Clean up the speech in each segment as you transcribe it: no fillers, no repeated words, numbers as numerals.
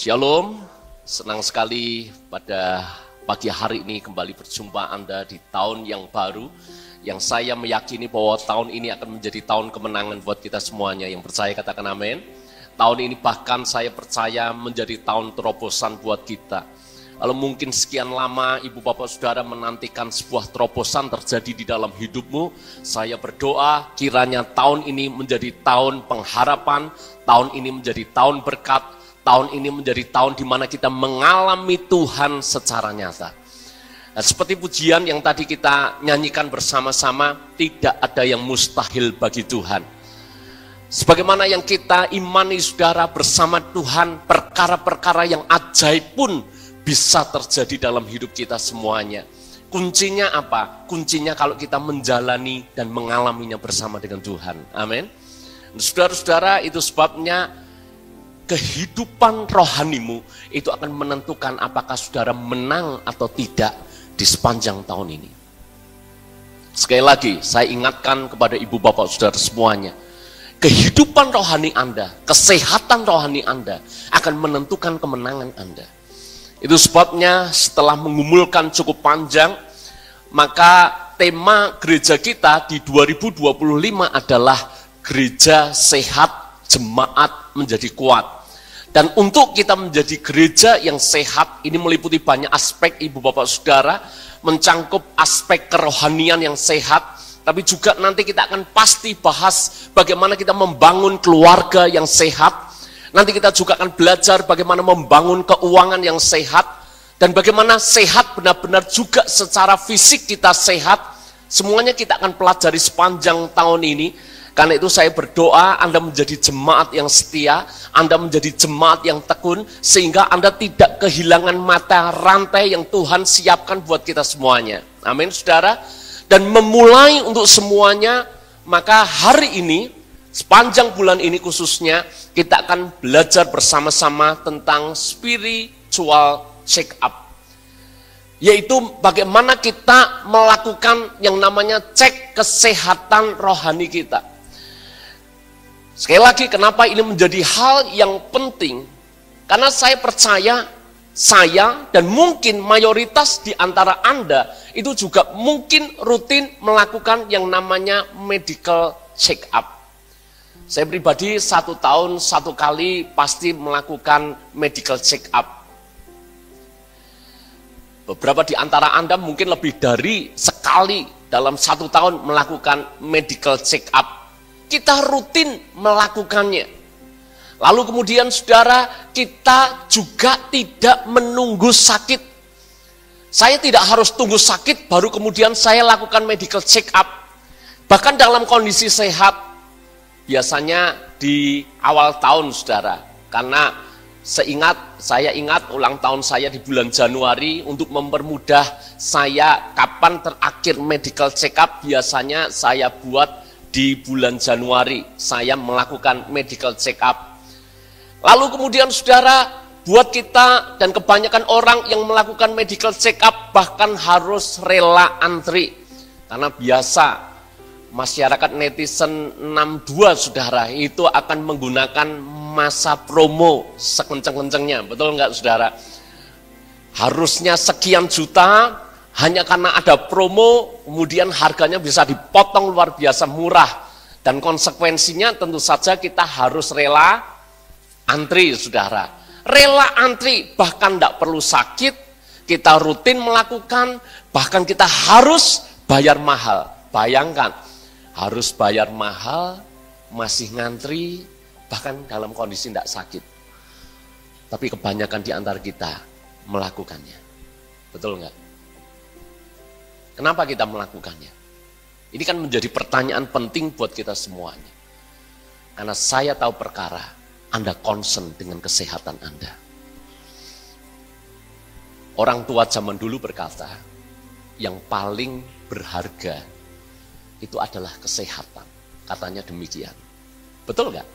Shalom, senang sekali pada pagi hari ini kembali berjumpa Anda di tahun yang baru, yang saya meyakini bahwa tahun ini akan menjadi tahun kemenangan buat kita semuanya. Yang percaya katakan amin. Tahun ini bahkan saya percaya menjadi tahun terobosan buat kita. Kalau mungkin sekian lama ibu bapak saudara menantikan sebuah terobosan terjadi di dalam hidupmu, saya berdoa kiranya tahun ini menjadi tahun pengharapan, tahun ini menjadi tahun berkat, tahun ini menjadi tahun di mana kita mengalami Tuhan secara nyata. Nah, seperti pujian yang tadi kita nyanyikan bersama-sama, tidak ada yang mustahil bagi Tuhan. Sebagaimana yang kita imani saudara bersama Tuhan, perkara-perkara yang ajaib pun bisa terjadi dalam hidup kita semuanya. Kuncinya apa? Kuncinya kalau kita menjalani dan mengalaminya bersama dengan Tuhan. Amin. Saudara-saudara, itu sebabnya kehidupan rohanimu itu akan menentukan apakah saudara menang atau tidak di sepanjang tahun ini. Sekali lagi, saya ingatkan kepada ibu bapak saudara semuanya, kehidupan rohani Anda, kesehatan rohani Anda akan menentukan kemenangan Anda. Itu sebabnya setelah mengumulkan cukup panjang, maka tema gereja kita di 2025 adalah gereja sehat, jemaat menjadi kuat. Dan untuk kita menjadi gereja yang sehat, ini meliputi banyak aspek ibu bapak saudara, mencangkup aspek kerohanian yang sehat, tapi juga nanti kita akan pasti bahas bagaimana kita membangun keluarga yang sehat. Nanti kita juga akan belajar bagaimana membangun keuangan yang sehat, dan bagaimana sehat benar-benar juga secara fisik kita sehat. Semuanya kita akan pelajari sepanjang tahun ini. Karena itu saya berdoa Anda menjadi jemaat yang setia, Anda menjadi jemaat yang tekun, sehingga Anda tidak kehilangan mata rantai yang Tuhan siapkan buat kita semuanya. Amin, saudara. Dan memulai untuk semuanya, maka hari ini, sepanjang bulan ini khususnya, kita akan belajar bersama-sama tentang spiritual check up. Yaitu bagaimana kita melakukan yang namanya cek kesehatan rohani kita. Sekali lagi, kenapa ini menjadi hal yang penting? Karena saya percaya, saya dan mungkin mayoritas di antara Anda itu juga mungkin rutin melakukan yang namanya medical check up. Saya pribadi 1 tahun 1 kali pasti melakukan medical check up. Beberapa di antara Anda mungkin lebih dari sekali dalam 1 tahun melakukan medical check up. Kita rutin melakukannya. Lalu kemudian saudara, kita juga tidak menunggu sakit. Saya tidak harus tunggu sakit baru kemudian saya lakukan medical check up. Bahkan dalam kondisi sehat, biasanya di awal tahun saudara. Karena saya ingat ulang tahun saya di bulan Januari, untuk mempermudah saya kapan terakhir medical check up, biasanya saya buat di bulan Januari, saya melakukan medical check up. Lalu kemudian saudara, buat kita dan kebanyakan orang yang melakukan medical check up bahkan harus rela antri. Karena biasa masyarakat netizen 62 saudara itu akan menggunakan masa promo sekenceng-kencengnya, betul enggak saudara? Harusnya sekian juta, hanya karena ada promo, kemudian harganya bisa dipotong luar biasa murah. Dan konsekuensinya tentu saja kita harus rela antri, saudara. Rela antri, bahkan tidak perlu sakit, kita rutin melakukan, bahkan kita harus bayar mahal. Bayangkan, harus bayar mahal, masih ngantri, bahkan dalam kondisi tidak sakit. Tapi kebanyakan di antara kita melakukannya. Betul enggak? Kenapa kita melakukannya? Ini kan menjadi pertanyaan penting buat kita semuanya. Karena saya tahu perkara, Anda concern dengan kesehatan Anda. Orang tua zaman dulu berkata, yang paling berharga itu adalah kesehatan. Katanya demikian. Betul nggak?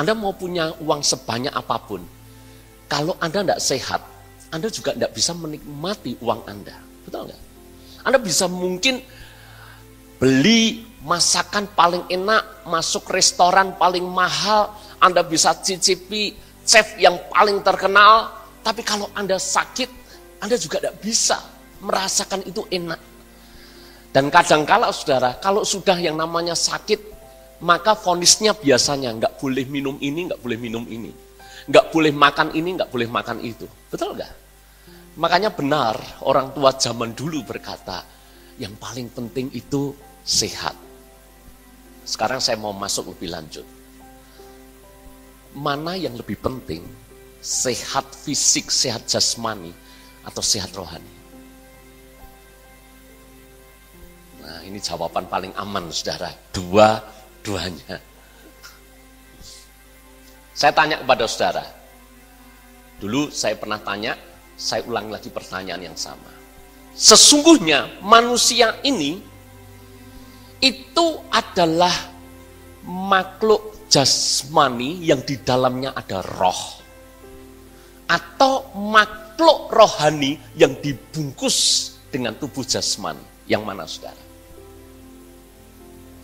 Anda mau punya uang sebanyak apapun, kalau Anda tidak sehat, Anda juga tidak bisa menikmati uang Anda. Betul nggak? Anda bisa mungkin beli masakan paling enak, masuk restoran paling mahal, Anda bisa cicipi chef yang paling terkenal, tapi kalau Anda sakit, Anda juga tidak bisa merasakan itu enak. Dan kadang-kala saudara, kalau sudah yang namanya sakit, maka vonisnya biasanya nggak boleh minum ini, nggak boleh minum ini. Nggak boleh makan ini, nggak boleh makan itu. Betul nggak? Makanya benar orang tua zaman dulu berkata, yang paling penting itu sehat. Sekarang saya mau masuk lebih lanjut. Mana yang lebih penting, sehat fisik, sehat jasmani, atau sehat rohani? Nah, ini jawaban paling aman, saudara. Dua-duanya. Saya tanya kepada saudara. Dulu saya pernah tanya, saya ulang lagi pertanyaan yang sama. Sesungguhnya manusia ini itu adalah makhluk jasmani yang di dalamnya ada roh, atau makhluk rohani yang dibungkus dengan tubuh jasmani. Yang mana, saudara?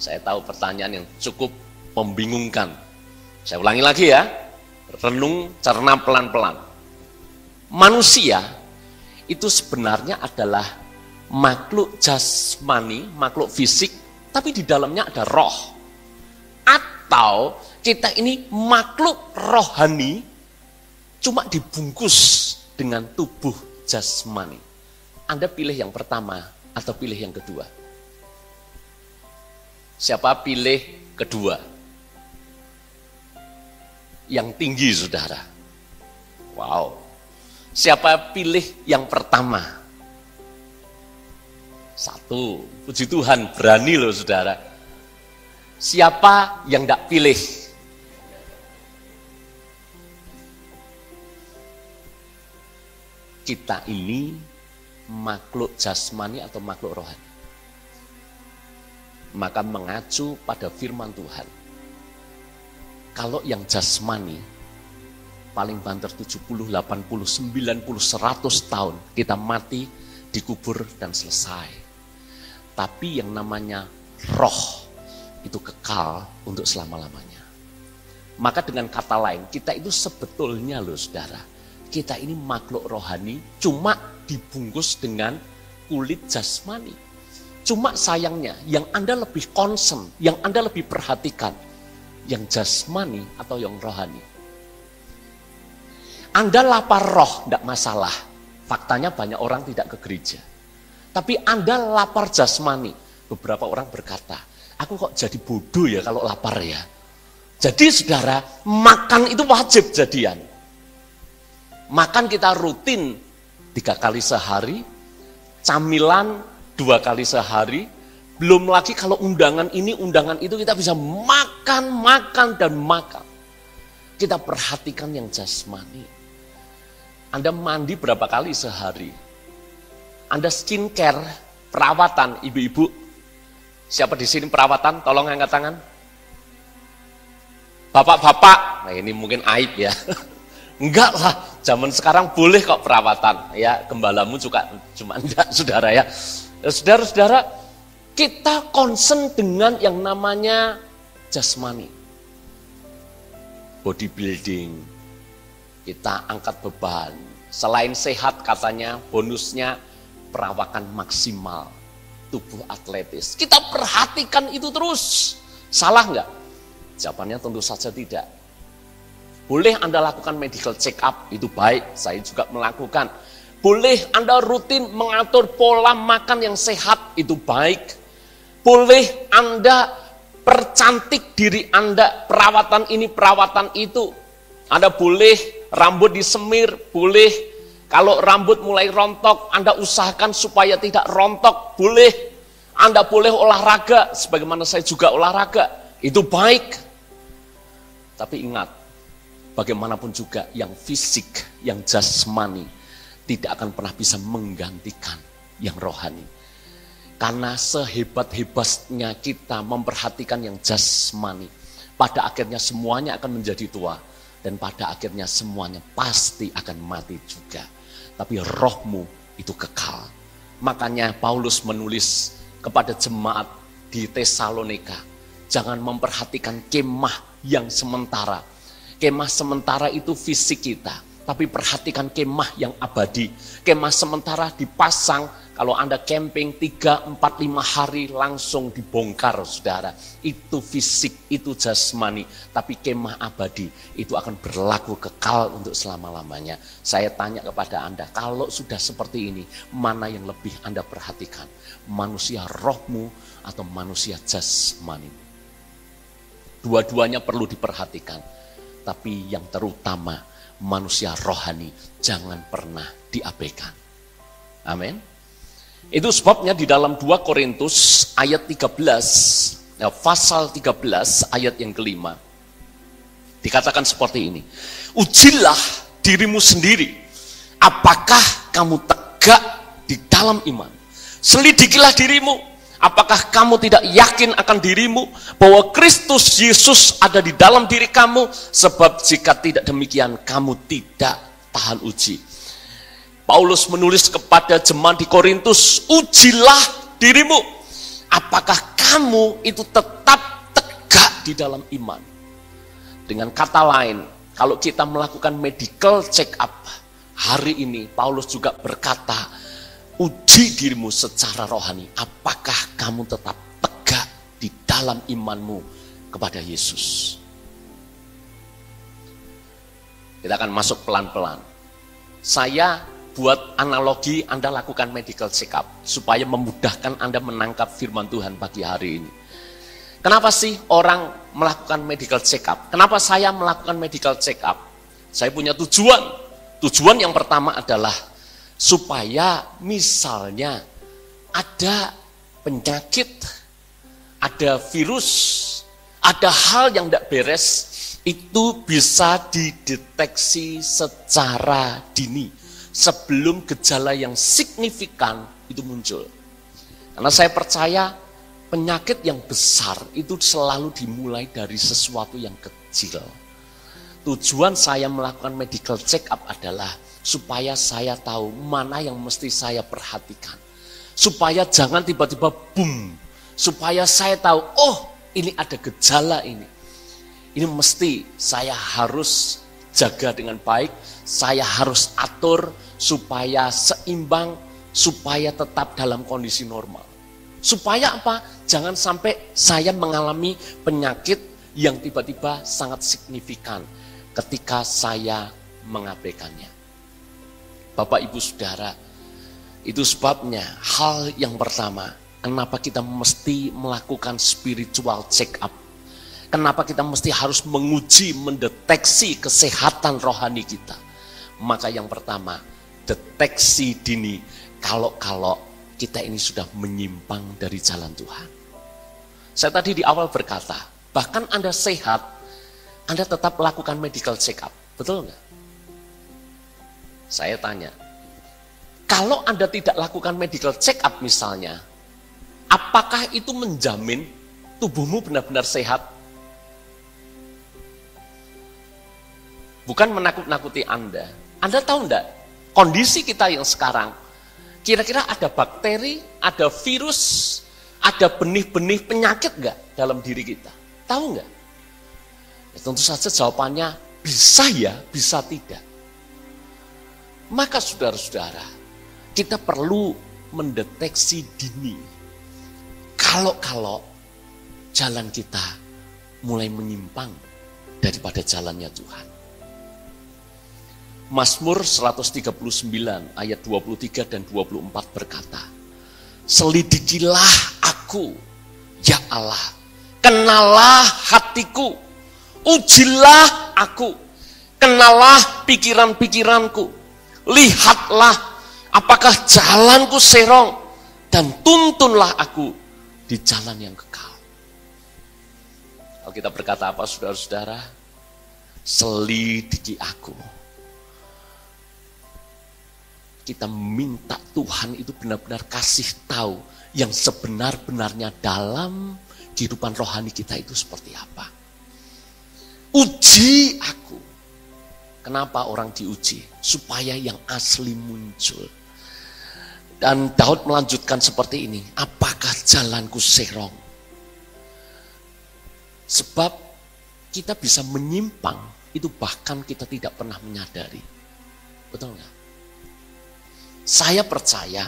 Saya tahu pertanyaan yang cukup membingungkan. Saya ulangi lagi ya, renung, cerna pelan-pelan. Manusia itu sebenarnya adalah makhluk jasmani, makhluk fisik, tapi di dalamnya ada roh. Atau kita ini makhluk rohani, cuma dibungkus dengan tubuh jasmani. Anda pilih yang pertama atau pilih yang kedua? Siapa pilih kedua? Yang tinggi, saudara. Wow. Siapa pilih yang pertama? Satu. Puji Tuhan, berani loh, saudara. Siapa yang tidak pilih? Kita ini makhluk jasmani atau makhluk rohani. Maka mengacu pada firman Tuhan. Kalau yang jasmani, paling banter 70, 80, 90, 100 tahun kita mati, dikubur dan selesai. Tapi yang namanya roh, itu kekal untuk selama-lamanya. Maka dengan kata lain, kita itu sebetulnya loh saudara, kita ini makhluk rohani, cuma dibungkus dengan kulit jasmani. Cuma sayangnya, yang Anda lebih concern, yang Anda lebih perhatikan, yang jasmani atau yang rohani. Anda lapar roh, tidak masalah. Faktanya banyak orang tidak ke gereja. Tapi Anda lapar jasmani. Beberapa orang berkata, aku kok jadi bodoh ya kalau lapar ya. Jadi saudara, makan itu wajib jadian. Makan kita rutin 3 kali sehari, camilan 2 kali sehari, belum lagi kalau undangan ini, undangan itu kita bisa makan, makan, dan makan. Kita perhatikan yang jasmani. Anda mandi berapa kali sehari? Anda skincare, perawatan, ibu-ibu. Siapa di sini perawatan? Tolong angkat tangan. Bapak-bapak, nah ini mungkin aib ya. Enggak lah, zaman sekarang boleh kok perawatan. Ya, gembalamu juga cuma enggak, saudara ya. Saudara-saudara, kita concern dengan yang namanya jasmani. Bodybuilding, kita angkat beban. Selain sehat katanya, bonusnya perawakan maksimal, tubuh atletis. Kita perhatikan itu terus. Salah enggak? Jawabannya tentu saja tidak. Boleh Anda lakukan medical check up, itu baik, saya juga melakukan. Boleh Anda rutin mengatur pola makan yang sehat, itu baik. Boleh Anda percantik diri Anda, perawatan ini, perawatan itu. Anda boleh rambut disemir, boleh kalau rambut mulai rontok, Anda usahakan supaya tidak rontok, boleh. Anda boleh olahraga, sebagaimana saya juga olahraga, itu baik. Tapi ingat, bagaimanapun juga yang fisik, yang jasmani, tidak akan pernah bisa menggantikan yang rohani. Karena sehebat-hebatnya kita memperhatikan yang jasmani, pada akhirnya semuanya akan menjadi tua. Dan pada akhirnya semuanya pasti akan mati juga. Tapi rohmu itu kekal. Makanya Paulus menulis kepada jemaat di Tesalonika, jangan memperhatikan kemah yang sementara. Kemah sementara itu fisik kita, tapi perhatikan kemah yang abadi. Kemah sementara dipasang, kalau Anda camping 3, 4, 5 hari langsung dibongkar, saudara. Itu fisik, itu jasmani. Tapi kemah abadi itu akan berlaku kekal untuk selama-lamanya. Saya tanya kepada Anda, kalau sudah seperti ini, mana yang lebih Anda perhatikan? Manusia rohmu atau manusia jasmani? Dua-duanya perlu diperhatikan. Tapi yang terutama, manusia rohani jangan pernah diabaikan. Amin. Itu sebabnya di dalam 2 Korintus ayat 13, pasal 13 ayat yang kelima, dikatakan seperti ini. Ujilah dirimu sendiri, apakah kamu tegak di dalam iman. Selidikilah dirimu, apakah kamu tidak yakin akan dirimu bahwa Kristus Yesus ada di dalam diri kamu? Sebab jika tidak demikian, kamu tidak tahan uji. Paulus menulis kepada jemaat di Korintus, ujilah dirimu. Apakah kamu itu tetap tegak di dalam iman? Dengan kata lain, kalau kita melakukan medical check up, hari ini Paulus juga berkata, uji dirimu secara rohani. Apakah kamu tetap tegak di dalam imanmu kepada Yesus? Kita akan masuk pelan-pelan. Saya buat analogi Anda lakukan medical check up supaya memudahkan Anda menangkap firman Tuhan pagi hari ini. Kenapa sih orang melakukan medical check up? Kenapa saya melakukan medical check up? Saya punya tujuan. Tujuan yang pertama adalah supaya misalnya ada penyakit, ada virus, ada hal yang tidak beres, itu bisa dideteksi secara dini sebelum gejala yang signifikan itu muncul. Karena saya percaya penyakit yang besar itu selalu dimulai dari sesuatu yang kecil. Tujuan saya melakukan medical check up adalah supaya saya tahu mana yang mesti saya perhatikan. Supaya jangan tiba-tiba boom. Supaya saya tahu, oh ini ada gejala ini. Ini mesti saya harus jaga dengan baik. Saya harus atur supaya seimbang, supaya tetap dalam kondisi normal. Supaya apa? Jangan sampai saya mengalami penyakit yang tiba-tiba sangat signifikan ketika saya mengabaikannya. Bapak, Ibu, Saudara, itu sebabnya hal yang pertama, kenapa kita mesti melakukan spiritual check up. Kenapa kita mesti harus menguji, mendeteksi kesehatan rohani kita. Maka yang pertama, deteksi dini kalau kita ini sudah menyimpang dari jalan Tuhan. Saya tadi di awal berkata, bahkan Anda sehat, Anda tetap lakukan medical check up. Betul nggak? Saya tanya, kalau Anda tidak lakukan medical check up misalnya, apakah itu menjamin tubuhmu benar-benar sehat? Bukan menakut-nakuti Anda. Anda tahu enggak, kondisi kita yang sekarang, kira-kira ada bakteri, ada virus, ada benih-benih penyakit enggak dalam diri kita? Tahu enggak? Ya, tentu saja jawabannya bisa ya, bisa tidak. Maka saudara-saudara, kita perlu mendeteksi dini. Kalau jalan kita mulai menyimpang daripada jalannya Tuhan. Mazmur 139 ayat 23 dan 24 berkata, selidikilah aku, ya Allah, kenalah hatiku, ujilah aku, kenalah pikiran-pikiranku, lihatlah apakah jalanku serong, dan tuntunlah aku di jalan yang kekal. Kalau kita berkata apa saudara-saudara? Selidiki aku. Kita minta Tuhan itu benar-benar kasih tahu yang sebenar-benarnya dalam kehidupan rohani kita itu seperti apa. Uji aku. Kenapa orang diuji? Supaya yang asli muncul. Dan Daud melanjutkan seperti ini. Apakah jalanku serong? Sebab kita bisa menyimpang itu bahkan kita tidak pernah menyadari. Betul nggak? Saya percaya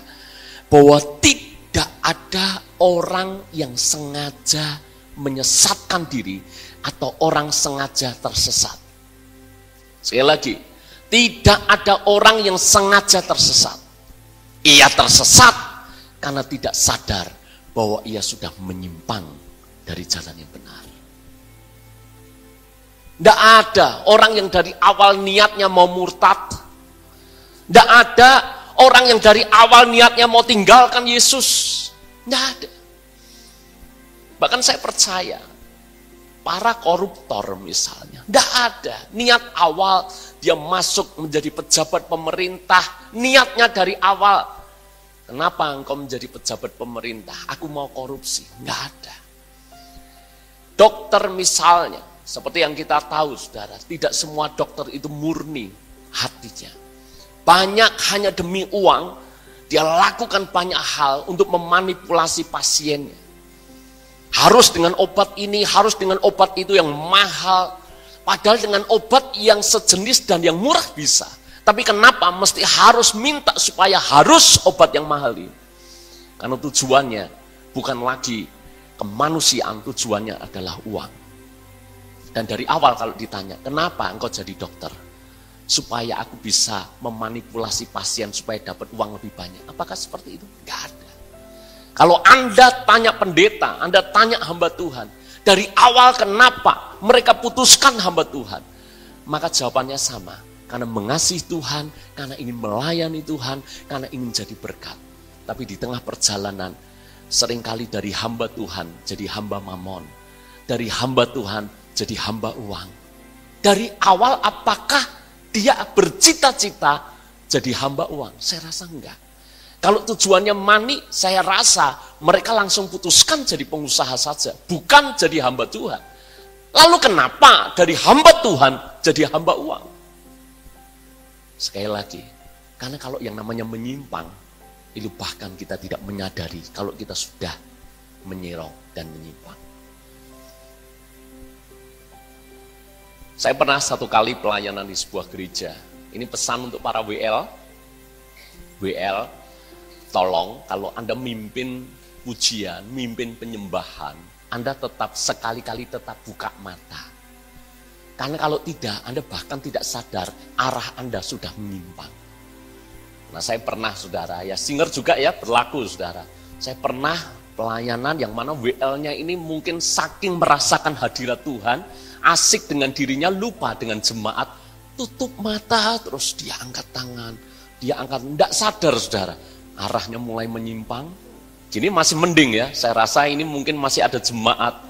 bahwa tidak ada orang yang sengaja menyesatkan diri atau orang sengaja tersesat. Sekali lagi, tidak ada orang yang sengaja tersesat. Ia tersesat karena tidak sadar bahwa ia sudah menyimpang dari jalan yang benar. Tidak ada orang yang dari awal niatnya mau murtad. Tidak ada orang yang dari awal niatnya mau tinggalkan Yesus. Tidak ada. Bahkan saya percaya, para koruptor misalnya, tidak ada niat awal dia masuk menjadi pejabat pemerintah. Niatnya dari awal, kenapa engkau menjadi pejabat pemerintah? Aku mau korupsi. Tidak ada. Dokter misalnya, seperti yang kita tahu saudara, tidak semua dokter itu murni hatinya. Banyak hanya demi uang, dia lakukan banyak hal untuk memanipulasi pasiennya. Harus dengan obat ini, harus dengan obat itu yang mahal. Padahal dengan obat yang sejenis dan yang murah bisa. Tapi kenapa mesti harus minta supaya harus obat yang mahal ini? Karena tujuannya bukan lagi kemanusiaan, tujuannya adalah uang. Dan dari awal kalau ditanya, kenapa engkau jadi dokter? Supaya aku bisa memanipulasi pasien supaya dapat uang lebih banyak. Apakah seperti itu? Enggak ada. Kalau Anda tanya pendeta, Anda tanya hamba Tuhan, dari awal kenapa mereka putuskan hamba Tuhan? Maka jawabannya sama, karena mengasihi Tuhan, karena ingin melayani Tuhan, karena ingin jadi berkat. Tapi di tengah perjalanan, seringkali dari hamba Tuhan jadi hamba mamon. Dari hamba Tuhan jadi hamba uang. Dari awal apakah dia bercita-cita jadi hamba uang? Saya rasa enggak. Kalau tujuannya money, saya rasa mereka langsung putuskan jadi pengusaha saja, bukan jadi hamba Tuhan. Lalu kenapa dari hamba Tuhan jadi hamba uang? Sekali lagi, karena kalau yang namanya menyimpang, itu bahkan kita tidak menyadari kalau kita sudah menyerong dan menyimpang. Saya pernah satu kali pelayanan di sebuah gereja. Ini pesan untuk para WL. Tolong kalau Anda mimpin pujian, mimpin penyembahan, Anda tetap sekali-kali tetap buka mata. Karena kalau tidak, Anda bahkan tidak sadar arah Anda sudah menyimpang. Nah saya pernah saudara, ya singer juga ya berlaku saudara. Saya pernah pelayanan yang mana WL-nya ini mungkin saking merasakan hadirat Tuhan, asik dengan dirinya, lupa dengan jemaat, tutup mata terus dia angkat tangan, dia angkat, tidak sadar saudara. Arahnya mulai menyimpang. Gini masih mending ya, saya rasa ini mungkin masih ada jemaat.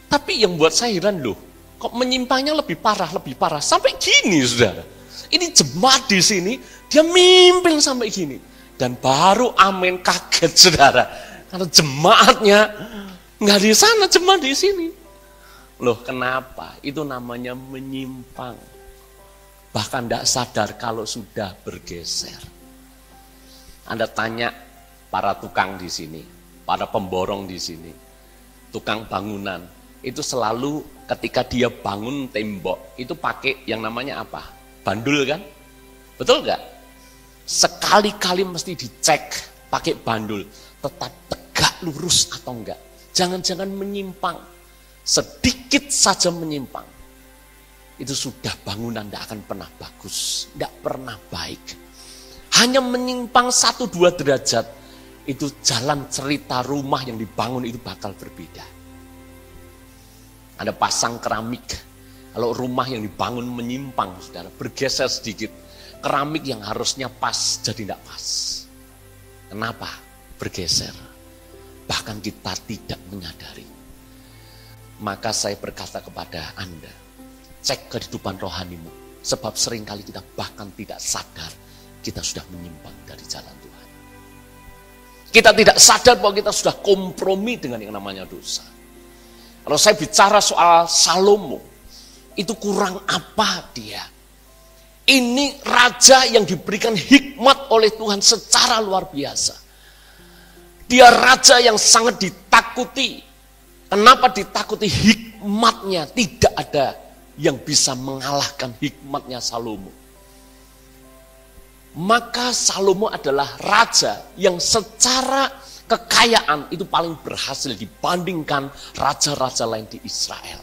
Tapi yang buat saya heran loh, kok menyimpangnya lebih parah. Sampai gini saudara. Ini jemaat di sini, dia mimpin sampai gini. Dan baru amin kaget saudara. Karena jemaatnya nggak di sana, jemaat di sini. Loh kenapa? Itu namanya menyimpang. Bahkan tidak sadar kalau sudah bergeser. Anda tanya para tukang di sini, para pemborong di sini, tukang bangunan, itu selalu ketika dia bangun tembok, itu pakai yang namanya apa? Bandul kan? Betul nggak? Sekali-kali mesti dicek pakai bandul, tetap tegak lurus atau enggak. Jangan-jangan menyimpang, sedikit saja menyimpang. Itu sudah bangunan tidak akan pernah bagus, tidak pernah baik. Hanya menyimpang 1-2 derajat, itu jalan cerita rumah yang dibangun itu bakal berbeda. Ada pasang keramik, kalau rumah yang dibangun menyimpang, saudara, bergeser sedikit, keramik yang harusnya pas, jadi tidak pas. Kenapa? Bergeser. Bahkan kita tidak menyadari. Maka saya berkata kepada Anda, cek kehidupan rohanimu, sebab seringkali kita bahkan tidak sadar, kita sudah menyimpang dari jalan Tuhan. Kita tidak sadar bahwa kita sudah kompromi dengan yang namanya dosa. Kalau saya bicara soal Salomo, itu kurang apa dia? Ini raja yang diberikan hikmat oleh Tuhan secara luar biasa. Dia raja yang sangat ditakuti. Kenapa ditakuti? Hikmatnya tidak ada yang bisa mengalahkan hikmatnya Salomo. Maka Salomo adalah raja yang secara kekayaan itu paling berhasil dibandingkan raja-raja lain di Israel.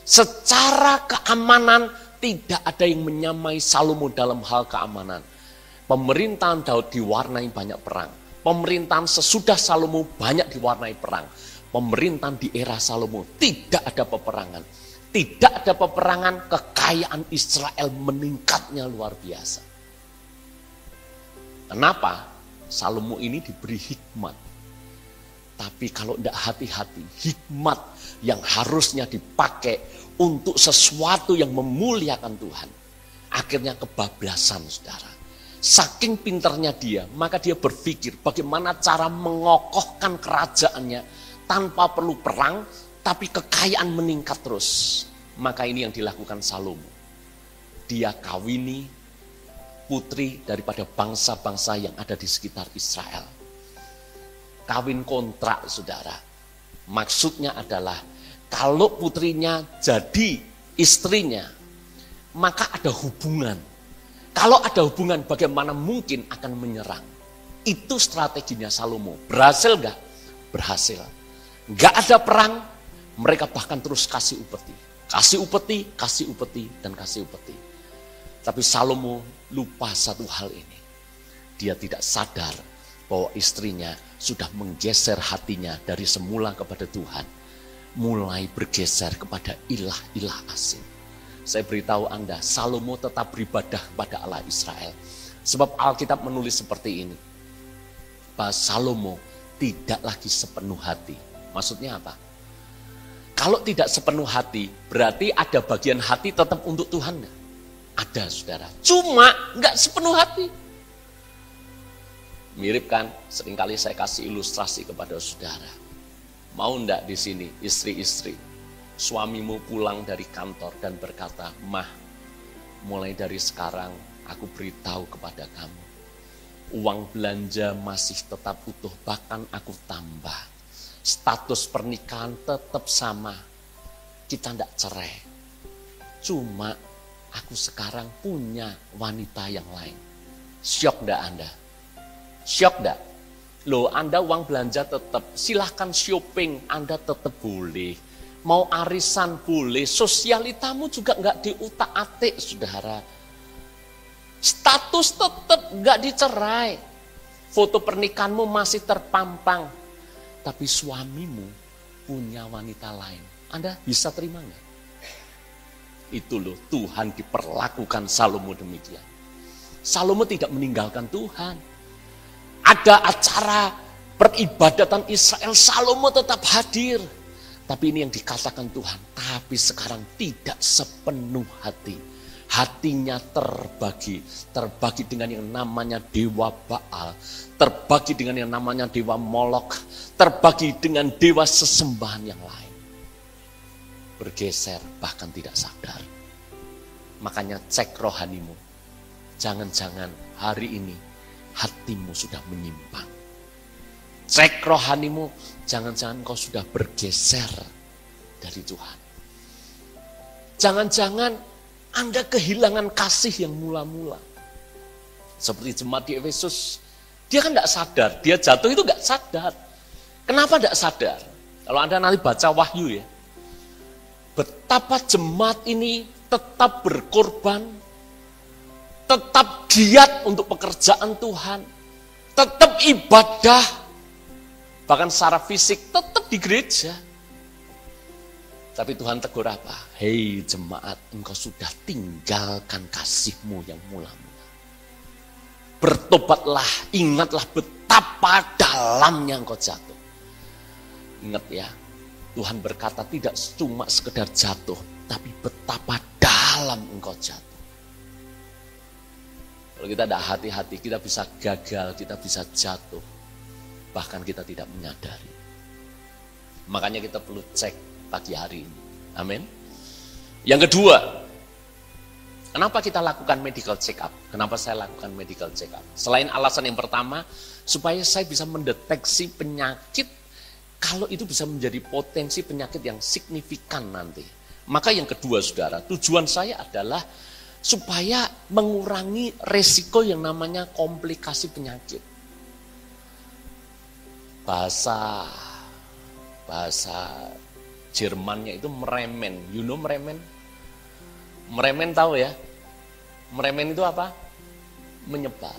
Secara keamanan tidak ada yang menyamai Salomo dalam hal keamanan. Pemerintahan Daud diwarnai banyak perang. Pemerintahan sesudah Salomo banyak diwarnai perang. Pemerintahan di era Salomo tidak ada peperangan. Tidak ada peperangan, kekayaan Israel meningkatnya luar biasa. Kenapa? Salomo ini diberi hikmat. Tapi kalau tidak hati-hati, hikmat yang harusnya dipakai untuk sesuatu yang memuliakan Tuhan, akhirnya kebablasan, saudara. Saking pinternya dia, maka dia berpikir bagaimana cara mengokohkan kerajaannya tanpa perlu perang, tapi kekayaan meningkat terus. Maka ini yang dilakukan Salomo. Dia kawini putri daripada bangsa-bangsa yang ada di sekitar Israel. Kawin kontrak, saudara. Maksudnya adalah kalau putrinya jadi istrinya, maka ada hubungan. Kalau ada hubungan, bagaimana mungkin akan menyerang? Itu strateginya Salomo. Berhasil gak? Berhasil. Gak ada perang, mereka bahkan terus kasih upeti. Kasih upeti, kasih upeti, dan kasih upeti. Tapi Salomo lupa satu hal ini. Dia tidak sadar bahwa istrinya sudah menggeser hatinya dari semula kepada Tuhan. Mulai bergeser kepada ilah-ilah asing. Saya beritahu Anda, Salomo tetap beribadah kepada Allah Israel. Sebab Alkitab menulis seperti ini. Bahwa Salomo tidak lagi sepenuh hati. Maksudnya apa? Kalau tidak sepenuh hati, berarti ada bagian hati tetap untuk Tuhan. Ada, saudara. Cuma nggak sepenuh hati. Mirip kan? Seringkali saya kasih ilustrasi kepada saudara. Mau enggak di sini istri-istri, suamimu pulang dari kantor dan berkata, "Mah, mulai dari sekarang aku beritahu kepada kamu, uang belanja masih tetap utuh, bahkan aku tambah. Status pernikahan tetap sama, kita enggak cerai. Cuma aku sekarang punya wanita yang lain." Syok enggak Anda? Syok enggak? Loh, Anda uang belanja tetap, silahkan shopping, Anda tetap boleh. Mau arisan boleh, sosialitamu juga enggak diutak-atik, saudara. Status tetap enggak dicerai. Foto pernikahanmu masih terpampang. Tapi suamimu punya wanita lain. Anda bisa terima enggak? Itu loh, Tuhan diperlakukan Salomo demikian. Salomo tidak meninggalkan Tuhan. Ada acara peribadatan Israel, Salomo tetap hadir. Tapi ini yang dikatakan Tuhan, tapi sekarang tidak sepenuh hati. Hatinya terbagi. Terbagi dengan yang namanya Dewa Baal. Terbagi dengan yang namanya Dewa Molok. Terbagi dengan dewa sesembahan yang lain. Bergeser, bahkan tidak sadar. Makanya cek rohanimu. Jangan-jangan hari ini hatimu sudah menyimpang. Cek rohanimu, jangan-jangan kau sudah bergeser dari Tuhan. Jangan-jangan Anda kehilangan kasih yang mula-mula. Seperti jemaat di Efesus, dia kan tidak sadar, dia jatuh itu tidak sadar. Kenapa tidak sadar? Kalau Anda nanti baca Wahyu ya, betapa jemaat ini tetap berkorban, tetap giat untuk pekerjaan Tuhan, tetap ibadah, bahkan secara fisik tetap di gereja. Tapi Tuhan tegur apa? Hei jemaat, engkau sudah tinggalkan kasihmu yang mula-mula. Bertobatlah, ingatlah betapa dalamnya engkau jatuh. Ingat ya, Tuhan berkata tidak cuma sekedar jatuh, tapi betapa dalam engkau jatuh. Kalau kita tidak hati-hati, kita bisa gagal, kita bisa jatuh. Bahkan kita tidak menyadari. Makanya kita perlu cek pagi hari ini. Amin. Yang kedua, kenapa kita lakukan medical check up? Kenapa saya lakukan medical check up? Selain alasan yang pertama, supaya saya bisa mendeteksi penyakit, kalau itu bisa menjadi potensi penyakit yang signifikan nanti. Maka yang kedua saudara, tujuan saya adalah supaya mengurangi resiko yang namanya komplikasi penyakit. Bahasa Jermannya itu meremen. You know meremen? Meremen tahu ya? Meremen itu apa? Menyebar.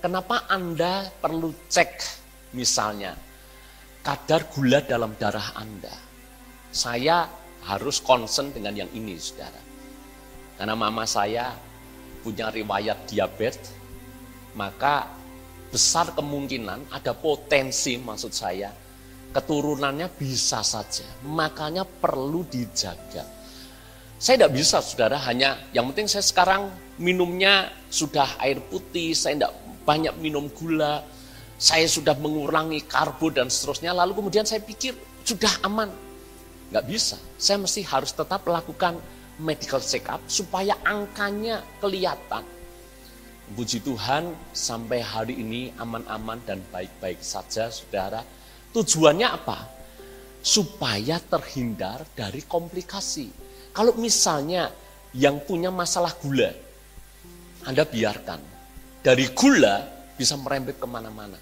Kenapa Anda perlu cek misalnya kadar gula dalam darah Anda? Saya harus concern dengan yang ini, saudara. Karena mama saya punya riwayat diabetes, maka besar kemungkinan ada potensi, maksud saya, keturunannya bisa saja. Makanya perlu dijaga. Saya tidak bisa, saudara, hanya yang penting saya sekarang minumnya sudah air putih, saya tidak banyak minum gula, saya sudah mengurangi karbo dan seterusnya, lalu kemudian saya pikir sudah aman. Nggak bisa, saya mesti harus tetap melakukan medical check up supaya angkanya kelihatan. Puji Tuhan sampai hari ini aman-aman dan baik-baik saja, saudara. Tujuannya apa? Supaya terhindar dari komplikasi. Kalau misalnya yang punya masalah gula, Anda biarkan. Dari gula bisa merembet kemana-mana.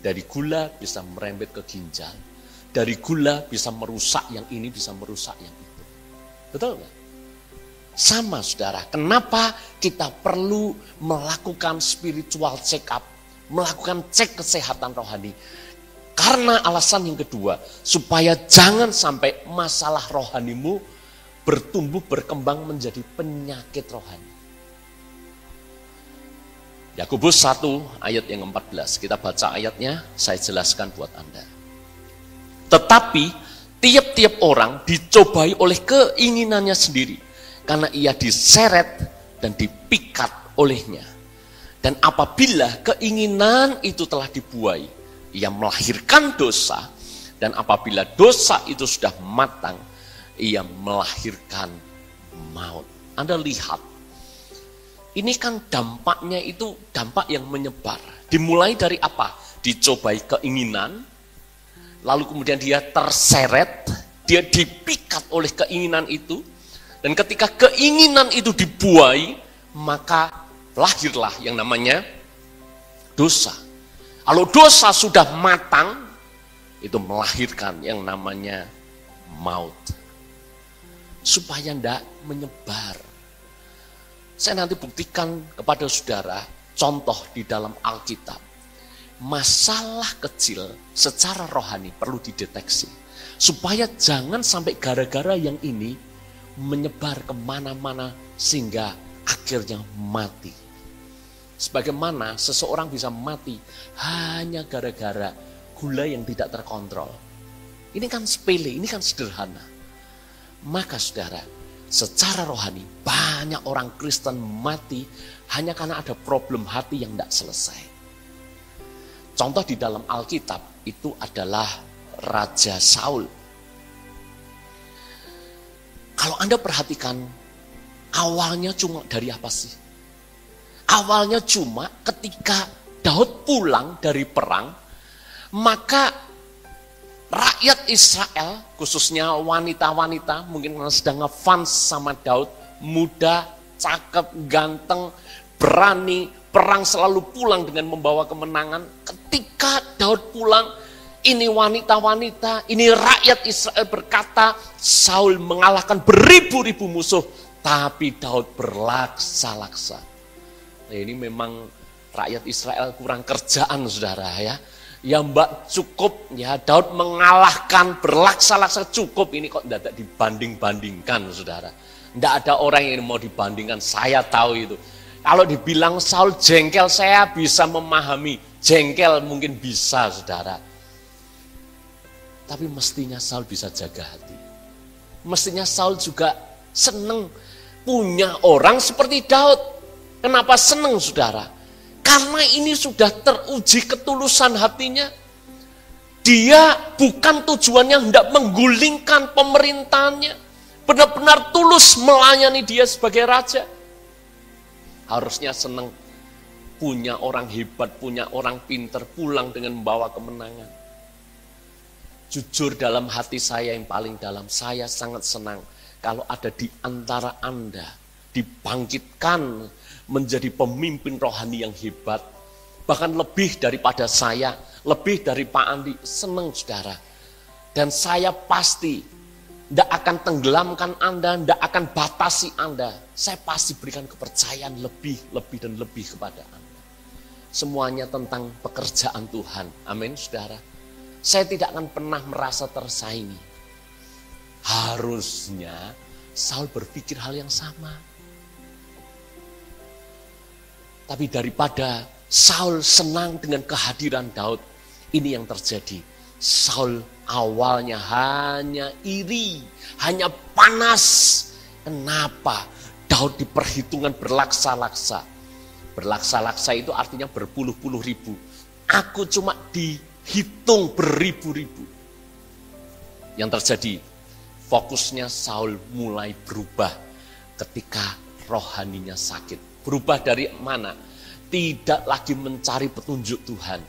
Dari gula bisa merembet ke ginjal. Dari gula bisa merusak yang ini, bisa merusak yang itu. Betul nggak? Sama saudara, kenapa kita perlu melakukan spiritual check up, melakukan cek kesehatan rohani? Karena alasan yang kedua, supaya jangan sampai masalah rohanimu bertumbuh berkembang menjadi penyakit rohani. Yakobus 1 ayat yang 14, kita baca ayatnya, saya jelaskan buat Anda. Tetapi tiap-tiap orang dicobai oleh keinginannya sendiri, karena ia diseret dan dipikat olehnya. Dan apabila keinginan itu telah dibuai, ia melahirkan dosa. Dan apabila dosa itu sudah matang, ia melahirkan maut. Anda lihat, ini kan dampaknya itu dampak yang menyebar. Dimulai dari apa? Dicobai keinginan, lalu kemudian dia terseret, dia dipikat oleh keinginan itu. Dan ketika keinginan itu dibuai, maka lahirlah yang namanya dosa. Kalau dosa sudah matang, itu melahirkan yang namanya maut. Supaya tidak menyebar. Saya nanti buktikan kepada saudara, contoh di dalam Alkitab. Masalah kecil secara rohani perlu dideteksi. Supaya jangan sampai gara-gara yang ini menyebar kemana-mana sehingga akhirnya mati. Sebagaimana seseorang bisa mati hanya gara-gara gula yang tidak terkontrol. Ini kan sepele, ini kan sederhana. Maka saudara, secara rohani banyak orang Kristen mati hanya karena ada problem hati yang tidak selesai. Contoh di dalam Alkitab itu adalah Raja Saul. Kalau Anda perhatikan, awalnya cuma dari apa sih? Awalnya cuma ketika Daud pulang dari perang, maka rakyat Israel, khususnya wanita-wanita, mungkin sedang ngefans sama Daud, muda, cakep, ganteng, berani, perang selalu pulang dengan membawa kemenangan. Ketika Daud pulang, ini wanita-wanita, ini rakyat Israel berkata, Saul mengalahkan beribu-ribu musuh, tapi Daud berlaksa-laksa. Nah, ini memang rakyat Israel kurang kerjaan, saudara ya. Ya mbak cukup, ya Daud mengalahkan berlaksa-laksa cukup, ini kok tidak dibanding-bandingkan, saudara. Tidak ada orang yang mau dibandingkan, saya tahu itu. Kalau dibilang Saul jengkel, saya bisa memahami. Jengkel mungkin bisa, saudara. Tapi mestinya Saul bisa jaga hati. Mestinya Saul juga senang punya orang seperti Daud. Kenapa senang, saudara? Karena ini sudah teruji ketulusan hatinya. Dia bukan tujuannya hendak menggulingkan pemerintahannya. Benar-benar tulus melayani dia sebagai raja. Harusnya senang punya orang hebat, punya orang pinter, pulang dengan membawa kemenangan. Jujur dalam hati saya yang paling dalam, saya sangat senang. kalau ada di antara Anda, dibangkitkan menjadi pemimpin rohani yang hebat, bahkan lebih daripada saya, lebih dari Pak Andi, senang saudara. Dan saya pasti tidak akan tenggelamkan Anda, tidak akan batasi Anda. Saya pasti berikan kepercayaan lebih dan lebih kepada Anda. Semuanya tentang pekerjaan Tuhan. Amin, saudara. Saya tidak akan pernah merasa tersaingi. Harusnya Saul berpikir hal yang sama. Tapi daripada Saul senang dengan kehadiran Daud, ini yang terjadi. Saul awalnya hanya iri, hanya panas. Kenapa? Daud di perhitungan berlaksa-laksa. Berlaksa-laksa itu artinya berpuluh-puluh ribu. Aku cuma dihitung beribu-ribu. Yang terjadi, fokusnya Saul mulai berubah ketika rohaninya sakit. Berubah dari mana? Tidak lagi mencari petunjuk Tuhan.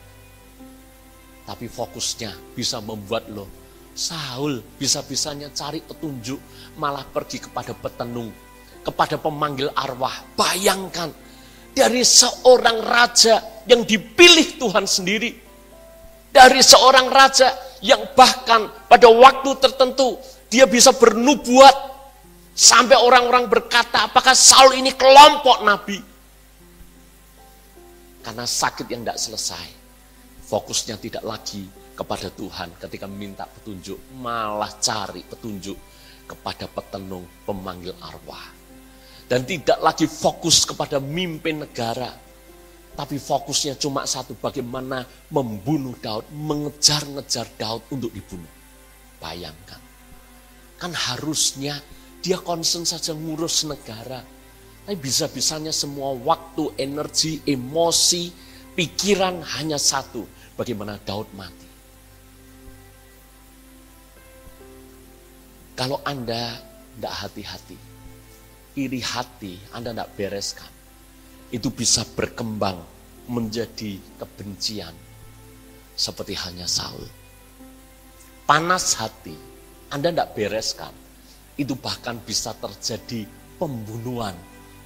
Tapi fokusnya bisa membuat Saul bisa-bisanya cari petunjuk, malah pergi kepada petenung, kepada pemanggil arwah. Bayangkan, dari seorang raja yang dipilih Tuhan sendiri, dari seorang raja yang bahkan pada waktu tertentu dia bisa bernubuat, sampai orang-orang berkata, apakah Saul ini kelompok nabi? Karena sakit yang tidak selesai, fokusnya tidak lagi kepada Tuhan ketika minta petunjuk, malah cari petunjuk kepada petenung, pemanggil arwah. Dan tidak lagi fokus kepada mimpin negara, tapi fokusnya cuma satu, bagaimana membunuh Daud, mengejar-ngejar Daud untuk dibunuh. Bayangkan, kan harusnya dia concern saja ngurus negara, tapi bisa-bisanya semua waktu, energi, emosi, pikiran hanya satu, bagaimana Daud mati. Kalau Anda tidak hati-hati, iri hati Anda tidak bereskan, itu bisa berkembang menjadi kebencian seperti hanya Saul. Panas hati Anda tidak bereskan, itu bahkan bisa terjadi pembunuhan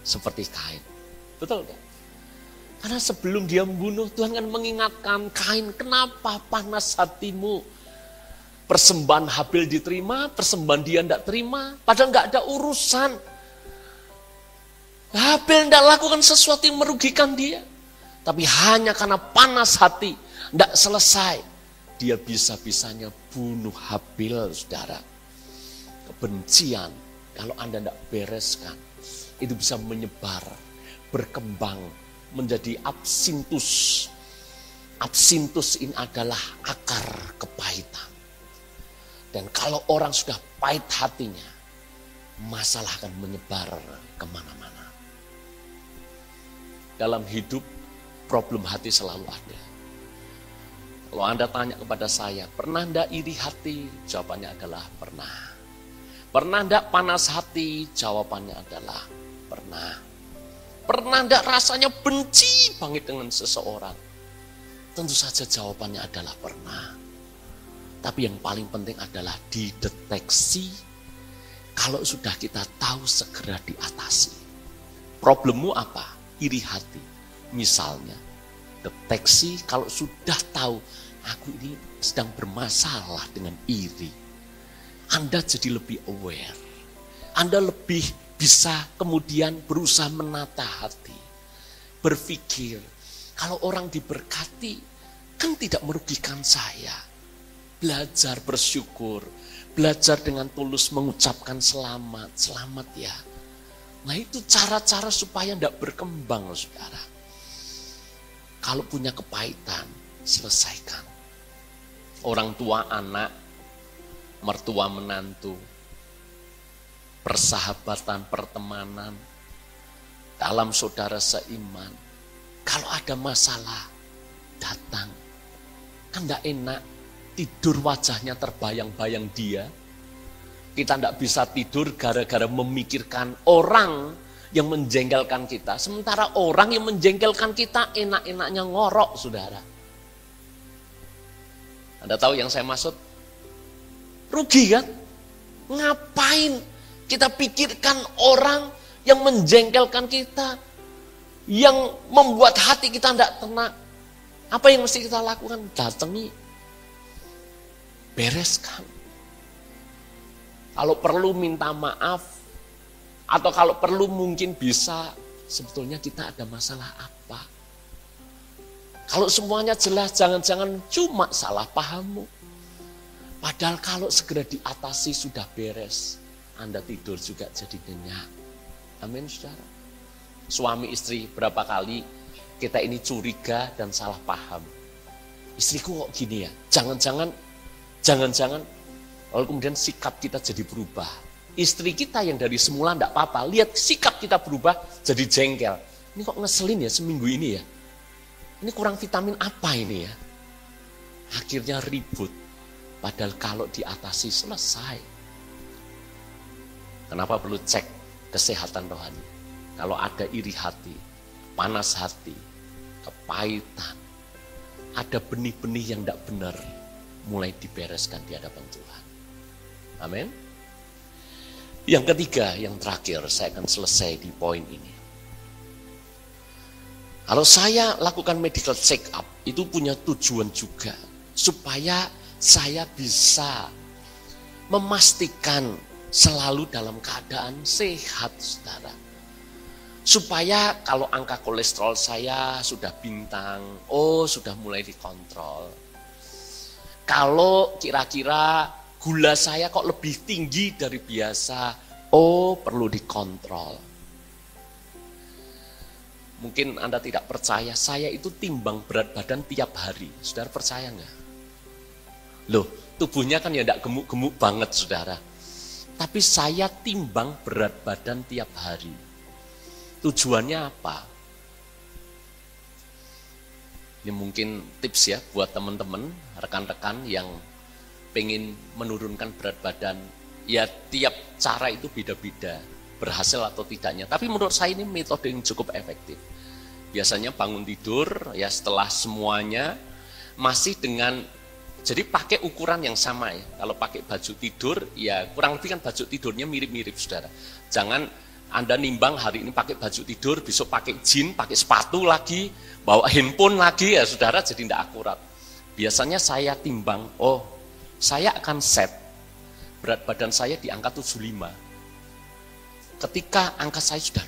seperti Kain. Betul kan? Karena sebelum dia membunuh, Tuhan kan mengingatkan Kain, kenapa panas hatimu? Persembahan Habil diterima, persembahan dia tidak terima, padahal nggak ada urusan. Habil tidak lakukan sesuatu yang merugikan dia, tapi hanya karena panas hati, tidak selesai, dia bisa-bisanya bunuh Habil, saudara. Kebencian, kalau Anda tidak bereskan, itu bisa menyebar, berkembang, menjadi absintus. Absintus ini adalah akar kepahitan. Dan kalau orang sudah pahit hatinya, masalah akan menyebar kemana-mana. Dalam hidup, problem hati selalu ada. Kalau Anda tanya kepada saya, pernah enggak iri hati? Jawabannya adalah pernah. Pernah enggak panas hati? Jawabannya adalah pernah. Pernah enggak rasanya benci banget dengan seseorang? Tentu saja jawabannya adalah pernah. Tapi yang paling penting adalah dideteksi. Kalau sudah kita tahu, segera diatasi. Problemmu apa? Iri hati. Misalnya, deteksi kalau sudah tahu, aku ini sedang bermasalah dengan iri. Anda jadi lebih aware. Anda lebih bisa kemudian berusaha menata hati. Berpikir, kalau orang diberkati, kan tidak merugikan saya. Belajar bersyukur, belajar dengan tulus mengucapkan selamat, selamat ya. Nah itu cara-cara supaya tidak berkembang, saudara. Kalau punya kepahitan, selesaikan. Orang tua anak, mertua menantu, persahabatan, pertemanan, dalam saudara seiman. Kalau ada masalah, datang. Kan tidak enak. Tidur wajahnya terbayang-bayang dia. Kita tidak bisa tidur gara-gara memikirkan orang yang menjengkelkan kita. Sementara orang yang menjengkelkan kita enak-enaknya ngorok, saudara. Anda tahu yang saya maksud? Rugi kan? Ngapain Kita pikirkan orang yang menjengkelkan kita, yang membuat hati kita tidak tenang. Apa yang mesti kita lakukan? Datangi, bereskan. Kalau perlu minta maaf, atau kalau perlu mungkin bisa, sebetulnya kita ada masalah apa. Kalau semuanya jelas, jangan-jangan cuma salah pahammu. Padahal kalau segera diatasi sudah beres, Anda tidur juga jadi nyenyak. Amin, saudara. Suami istri berapa kali kita ini curiga dan salah paham. Istriku kok gini ya? Jangan-jangan, lalu kemudian sikap kita jadi berubah. Istri kita yang dari semula enggak apa-apa, lihat sikap kita berubah jadi jengkel. Ini kok ngeselin ya seminggu ini ya? Ini kurang vitamin apa ini ya? Akhirnya ribut. Padahal kalau diatasi selesai. Kenapa perlu cek kesehatan rohani? Kalau ada iri hati, panas hati, kepahitan, ada benih-benih yang tidak benar, mulai dibereskan di hadapan Tuhan. Amin. Yang ketiga, yang terakhir, saya akan selesai di poin ini. Kalau saya lakukan medical check up, itu punya tujuan juga. Supaya saya bisa memastikan selalu dalam keadaan sehat, saudara. Supaya kalau angka kolesterol saya sudah bintang, sudah mulai dikontrol. Kalau kira-kira gula saya kok lebih tinggi dari biasa, perlu dikontrol. Mungkin Anda tidak percaya, saya itu timbang berat badan tiap hari. Saudara percaya nggak? Loh, tubuhnya kan ya tidak gemuk-gemuk banget, saudara. Tapi saya timbang berat badan tiap hari. Tujuannya apa? Ini mungkin tips ya buat teman-teman, rekan-rekan yang pengen menurunkan berat badan. Ya tiap cara itu beda-beda, berhasil atau tidaknya. Tapi menurut saya ini metode yang cukup efektif. Biasanya bangun tidur, ya setelah semuanya masih dengan, jadi pakai ukuran yang sama ya. Kalau pakai baju tidur, ya kurang lebih kan baju tidurnya mirip-mirip, saudara. Jangan Anda nimbang hari ini pakai baju tidur, besok pakai jeans, pakai sepatu lagi, bawa handphone lagi, ya saudara, jadi tidak akurat. Biasanya saya timbang, saya akan set berat badan saya di angka 75. Ketika angka saya sudah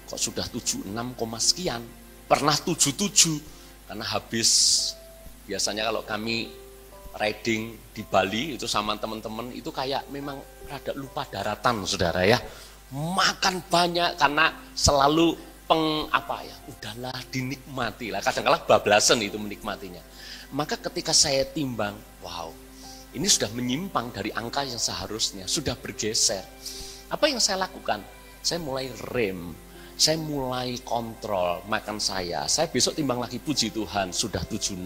kok sudah 76, sekian, pernah 77, karena habis, biasanya kalau kami riding di Bali itu sama teman-teman itu kayak memang rada lupa daratan, saudara ya. Makan banyak karena selalu udahlah dinikmati lah. Kadang-kadang bablasan itu menikmatinya. Maka ketika saya timbang, wow, ini sudah menyimpang dari angka yang seharusnya, sudah bergeser. Apa yang saya lakukan? Saya mulai rem, saya mulai kontrol makan saya. Saya besok timbang lagi, puji Tuhan, sudah 76.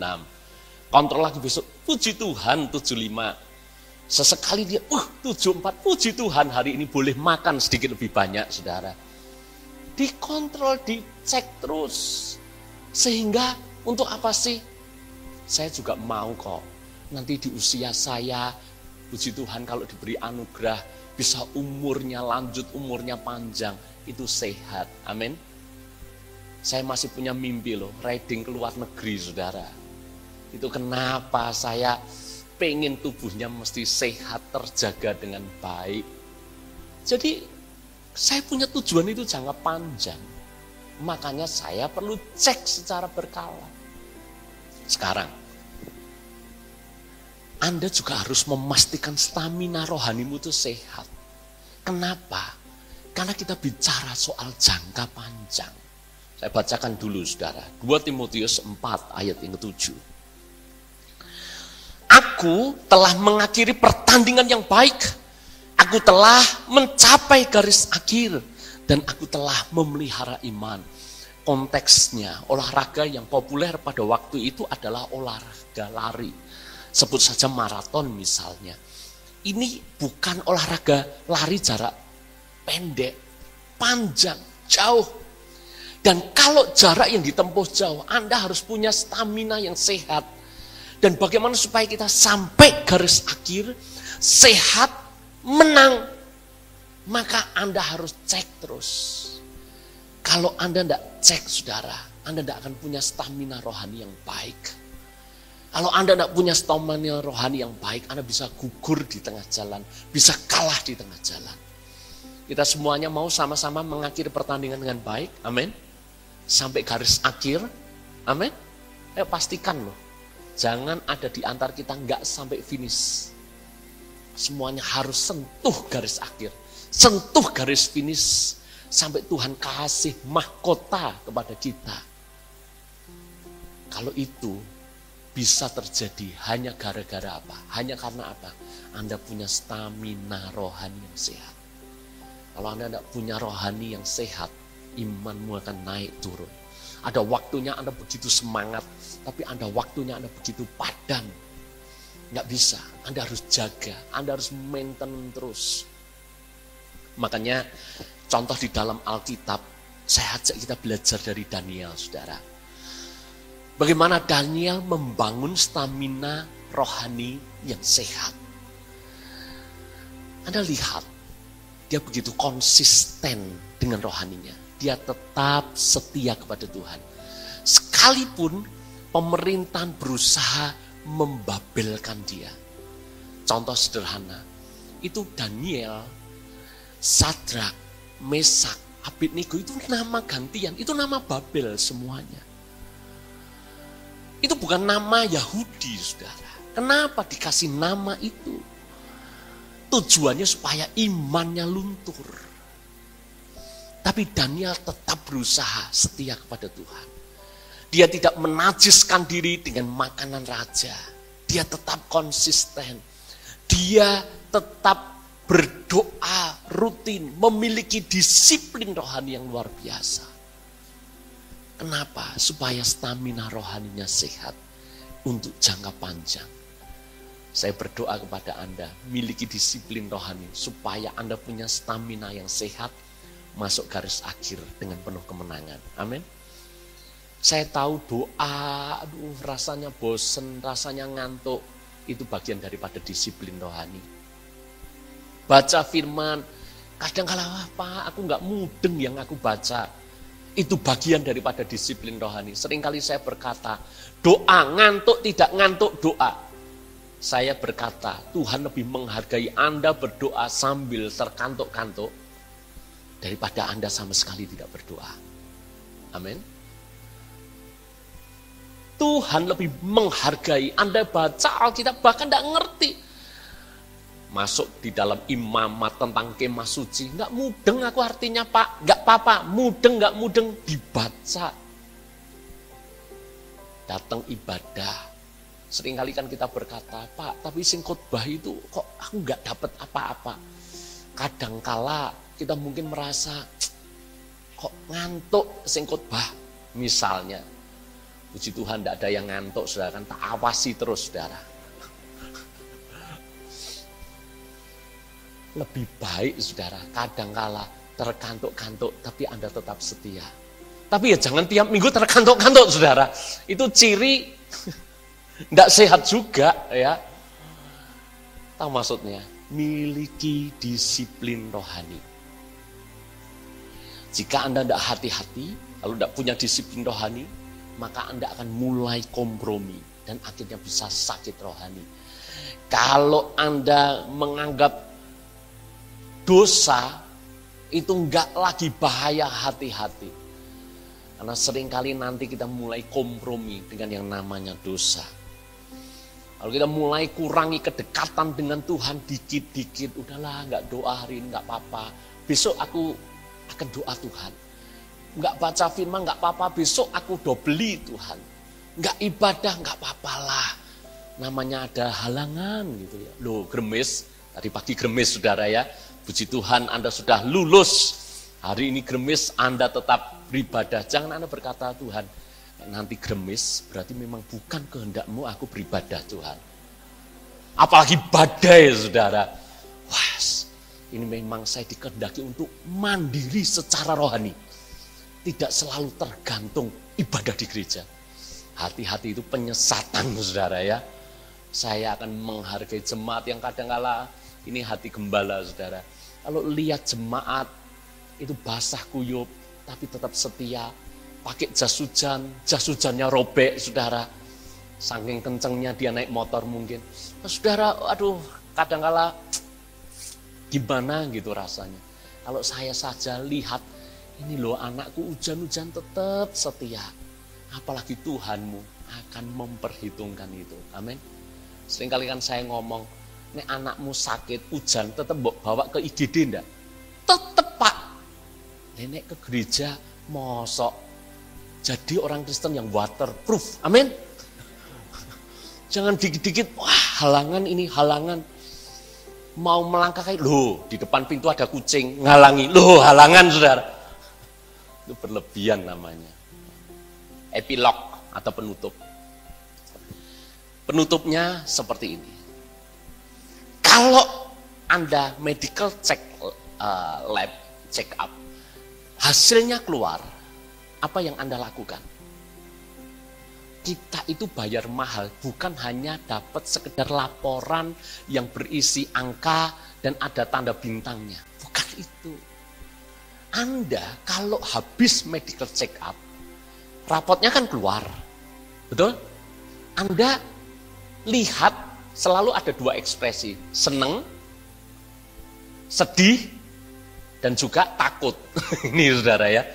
Kontrol lagi besok, puji Tuhan 75. Sesekali dia, 74, puji Tuhan hari ini boleh makan sedikit lebih banyak, saudara. Dikontrol, dicek terus. Sehingga untuk apa sih? Saya juga mau kok, nanti di usia saya, puji Tuhan kalau diberi anugerah, bisa umurnya lanjut, umurnya panjang, itu sehat. Amin. Saya masih punya mimpi riding ke luar negeri, saudara. Itu kenapa saya pengen tubuhnya mesti sehat, terjaga dengan baik. Jadi saya punya tujuan itu jangka panjang. Makanya saya perlu cek secara berkala. Sekarang, Anda juga harus memastikan stamina rohanimu itu sehat. Kenapa? Karena kita bicara soal jangka panjang. Saya bacakan dulu, saudara. 2 Timotius 4 ayat yang ke-7. Aku telah mengakhiri pertandingan yang baik. Aku telah mencapai garis akhir. Dan aku telah memelihara iman. Konteksnya, olahraga yang populer pada waktu itu adalah olahraga lari. Sebut saja maraton misalnya. Ini bukan olahraga lari jarak pendek, panjang, jauh. Dan kalau jarak yang ditempuh jauh, Anda harus punya stamina yang sehat. Dan bagaimana supaya kita sampai garis akhir, sehat, menang. Maka Anda harus cek terus. Kalau Anda tidak cek saudara, Anda tidak akan punya stamina rohani yang baik. Kalau Anda tidak punya stamina rohani yang baik, Anda bisa gugur di tengah jalan, bisa kalah di tengah jalan. Kita semuanya mau sama-sama mengakhiri pertandingan dengan baik, amin. Sampai garis akhir, amin. Ayo pastikan loh, jangan ada di antar kita nggak sampai finish. Semuanya harus sentuh garis akhir, sentuh garis finish, sampai Tuhan kasih mahkota kepada kita. Kalau itu bisa terjadi hanya gara-gara apa? Hanya karena apa? Anda punya stamina rohani yang sehat. Kalau Anda tidak punya rohani yang sehat, imanmu akan naik turun. Ada waktunya Anda begitu semangat, tapi ada waktunya Anda begitu padam. Nggak bisa, Anda harus jaga, Anda harus maintain terus. Makanya contoh di dalam Alkitab, saya ajak kita belajar dari Daniel, saudara. Bagaimana Daniel membangun stamina rohani yang sehat. Anda lihat, dia begitu konsisten dengan rohaninya. Dia tetap setia kepada Tuhan. Sekalipun pemerintahan berusaha membabelkan dia. Contoh sederhana, itu Daniel, Sadrak, Mesak, Abednego itu nama gantian, itu nama Babel semuanya. Itu bukan nama Yahudi, saudara. Kenapa dikasih nama itu? Tujuannya supaya imannya luntur. Tapi Daniel tetap berusaha setia kepada Tuhan. Dia tidak menajiskan diri dengan makanan raja. Dia tetap konsisten. Dia tetap berdoa rutin, memiliki disiplin rohani yang luar biasa. Kenapa? Supaya stamina rohaninya sehat untuk jangka panjang. Saya berdoa kepada Anda, miliki disiplin rohani supaya Anda punya stamina yang sehat, masuk garis akhir dengan penuh kemenangan. Amin. Saya tahu doa, rasanya bosen, rasanya ngantuk, itu bagian daripada disiplin rohani. Baca firman, kadang kala Pak, aku nggak mudeng yang aku baca. Itu bagian daripada disiplin rohani. Seringkali saya berkata, doa ngantuk tidak ngantuk doa. Saya berkata, Tuhan lebih menghargai Anda berdoa sambil terkantuk-kantuk daripada Anda sama sekali tidak berdoa. Amin. Tuhan lebih menghargai Anda baca Alkitab bahkan tidak ngerti. Masuk di dalam imamat tentang kemah suci. Nggak mudeng aku artinya Pak. Nggak apa-apa. Mudeng nggak mudeng dibaca. Datang ibadah. Seringkali kan kita berkata, Pak tapi sing khotbah itu kok aku nggak dapat apa-apa. Kadangkala kita mungkin merasa kok ngantuk sing khotbah. Misalnya. Puji Tuhan tidak ada yang ngantuk. Saudara kan tak awasi terus saudara. Lebih baik saudara, kadangkala terkantuk-kantuk tapi Anda tetap setia. Tapi ya jangan tiap minggu terkantuk-kantuk saudara. Itu ciri tidak sehat juga ya. Tahu maksudnya? Miliki disiplin rohani. Jika Anda tidak hati-hati, lalu tidak punya disiplin rohani, maka Anda akan mulai kompromi dan akhirnya bisa sakit rohani. Kalau Anda menganggap dosa itu enggak lagi bahaya, hati-hati. Karena seringkali nanti kita mulai kompromi dengan yang namanya dosa. Kalau kita mulai kurangi kedekatan dengan Tuhan dikit-dikit, udahlah enggak doa hari ini enggak apa-apa. Besok aku akan doa Tuhan. Enggak baca firman enggak apa-apa, besok aku dobeli Tuhan. Enggak ibadah enggak apa-apalah. Namanya ada halangan gitu ya. Loh, gremes, tadi pagi gremes saudara ya. Puji Tuhan Anda sudah lulus. Hari ini gremis Anda tetap beribadah. Jangan Anda berkata Tuhan, nanti gremis berarti memang bukan kehendakmu aku beribadah Tuhan. Apalagi badai saudara. Wah, ini memang saya dikehendaki untuk mandiri secara rohani. Tidak selalu tergantung ibadah di gereja. Hati-hati itu penyesatan saudara ya. Saya akan menghargai jemaat yang kadang-kala ini hati gembala saudara. Kalau lihat jemaat itu basah kuyup, tapi tetap setia. Pakai jas hujannya robek, saudara. Saking kencengnya dia naik motor mungkin. Nah, saudara, aduh, kadangkala gimana gitu rasanya. Kalau saya saja lihat, ini loh anakku hujan-hujan tetap setia. Apalagi Tuhanmu akan memperhitungkan itu. Amin. Seringkali kan saya ngomong, nek anakmu sakit hujan tetap bawa ke IGD enggak? Tetap Pak. Nenek ke gereja mosok jadi orang Kristen yang waterproof. Amin. Jangan dikit-dikit wah halangan ini halangan. Mau melangkah kayak loh di depan pintu ada kucing ngalangi. Loh halangan saudara. Itu berlebihan namanya. Epilog atau penutup. Penutupnya seperti ini. Kalau Anda medical lab check up, hasilnya keluar, apa yang Anda lakukan? Kita itu bayar mahal, bukan hanya dapat sekedar laporan yang berisi angka dan ada tanda bintangnya. Bukan itu. Anda kalau habis medical check up, rapotnya kan keluar. Betul? Anda lihat selalu ada dua ekspresi, seneng, sedih, dan juga takut. Ini saudara ya,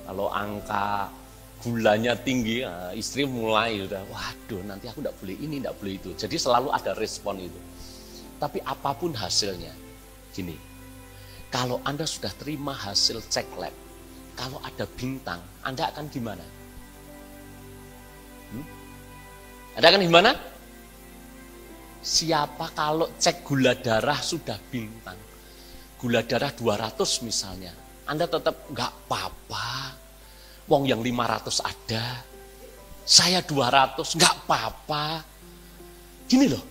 kalau angka gulanya tinggi, istri mulai udah, waduh nanti aku enggak boleh ini, enggak boleh itu. Jadi selalu ada respon itu. Tapi apapun hasilnya, gini, kalau Anda sudah terima hasil cek lab, kalau ada bintang, Anda akan gimana? Anda akan gimana? Siapa kalau cek gula darah sudah bintang, gula darah 200 misalnya, Anda tetap enggak apa-apa. Wong yang 500 ada, saya 200, enggak apa-apa. Gini loh,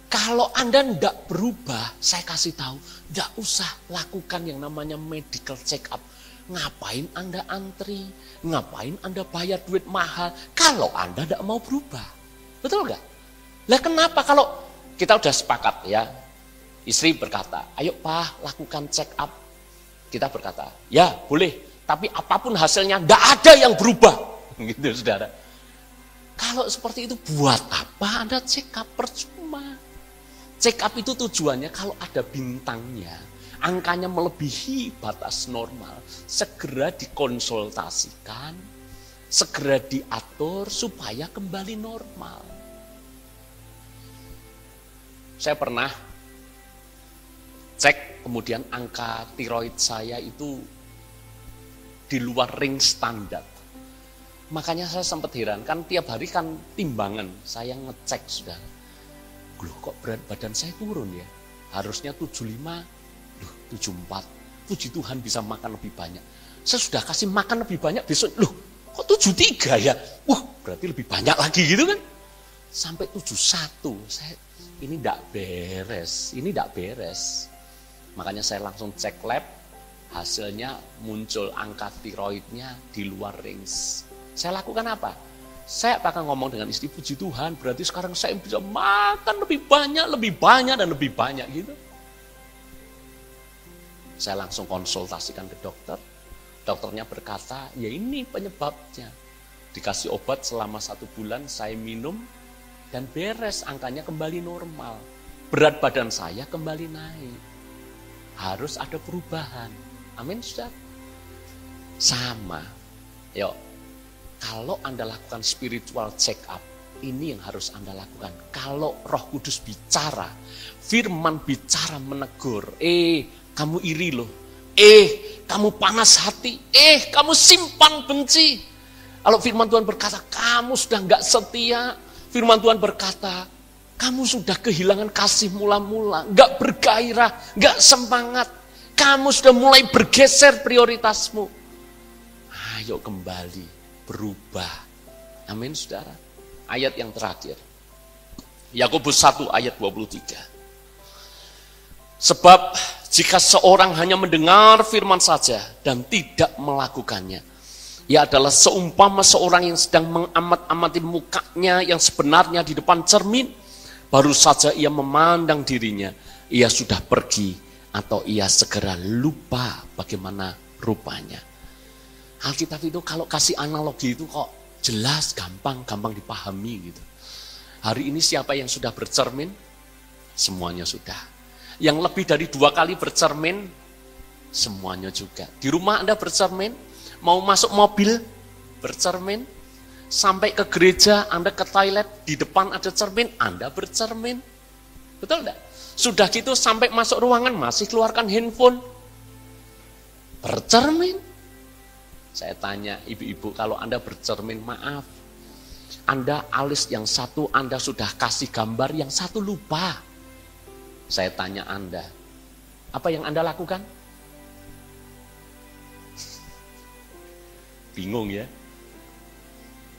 kalau Anda enggak berubah, saya kasih tahu, enggak usah lakukan yang namanya medical check up. Ngapain Anda antri? Ngapain Anda bayar duit mahal? Kalau Anda enggak mau berubah. Betul enggak? Lah kenapa kalau kita udah sepakat ya, istri berkata, ayo Pak lakukan check up. Kita berkata, ya boleh, tapi apapun hasilnya tidak ada yang berubah. Gitu saudara. Kalau seperti itu buat apa Anda check up? Percuma. Check up itu tujuannya kalau ada bintangnya, angkanya melebihi batas normal, segera dikonsultasikan, segera diatur supaya kembali normal. Saya pernah cek, kemudian angka tiroid saya itu di luar ring standar. Makanya saya sempat heran, kan tiap hari kan timbangan, saya ngecek sudah. Loh kok berat badan saya turun ya? Harusnya 75, loh 74. Puji Tuhan bisa makan lebih banyak. Saya sudah kasih makan lebih banyak, besok loh kok 73 ya? Berarti lebih banyak lagi gitu kan? Sampai 71, ini tidak beres. Makanya saya langsung cek lab, hasilnya muncul angka tiroidnya di luar range. Saya lakukan apa? Saya akan ngomong dengan istri, puji Tuhan, berarti sekarang saya bisa makan lebih banyak dan lebih banyak gitu. Saya langsung konsultasikan ke dokter. Dokternya berkata, ya ini penyebabnya. Dikasih obat selama 1 bulan, saya minum, dan beres, angkanya kembali normal. Berat badan saya kembali naik. Harus ada perubahan. Amin, saudara. Sama. Yuk, kalau Anda lakukan spiritual check up, ini yang harus Anda lakukan. Kalau Roh Kudus bicara, firman bicara menegur, kamu iri loh, kamu panas hati, kamu simpan benci. Kalau firman Tuhan berkata, kamu sudah enggak setia, firman Tuhan berkata, kamu sudah kehilangan kasih mula-mula, enggak bergairah, enggak semangat. Kamu sudah mulai bergeser prioritasmu. Ayo kembali, berubah. Amin, saudara. Ayat yang terakhir. Yakobus 1 ayat 23. Sebab jika seorang hanya mendengar firman saja dan tidak melakukannya, ia adalah seumpama seorang yang sedang mengamat-amati mukanya yang sebenarnya di depan cermin. Baru saja ia memandang dirinya, ia sudah pergi, atau ia segera lupa bagaimana rupanya. Alkitab itu kalau kasih analogi itu kok jelas, gampang dipahami gitu. Hari ini siapa yang sudah bercermin? Semuanya sudah. Yang lebih dari 2 kali bercermin, semuanya juga. Di rumah Anda bercermin, mau masuk mobil bercermin, sampai ke gereja Anda ke toilet, di depan ada cermin, Anda bercermin. Betul enggak? Sudah gitu sampai masuk ruangan masih keluarkan handphone, bercermin. Saya tanya ibu-ibu, kalau Anda bercermin, maaf, Anda alis yang satu Anda sudah kasih gambar, yang satu lupa. Saya tanya Anda, apa yang Anda lakukan? Bingung ya?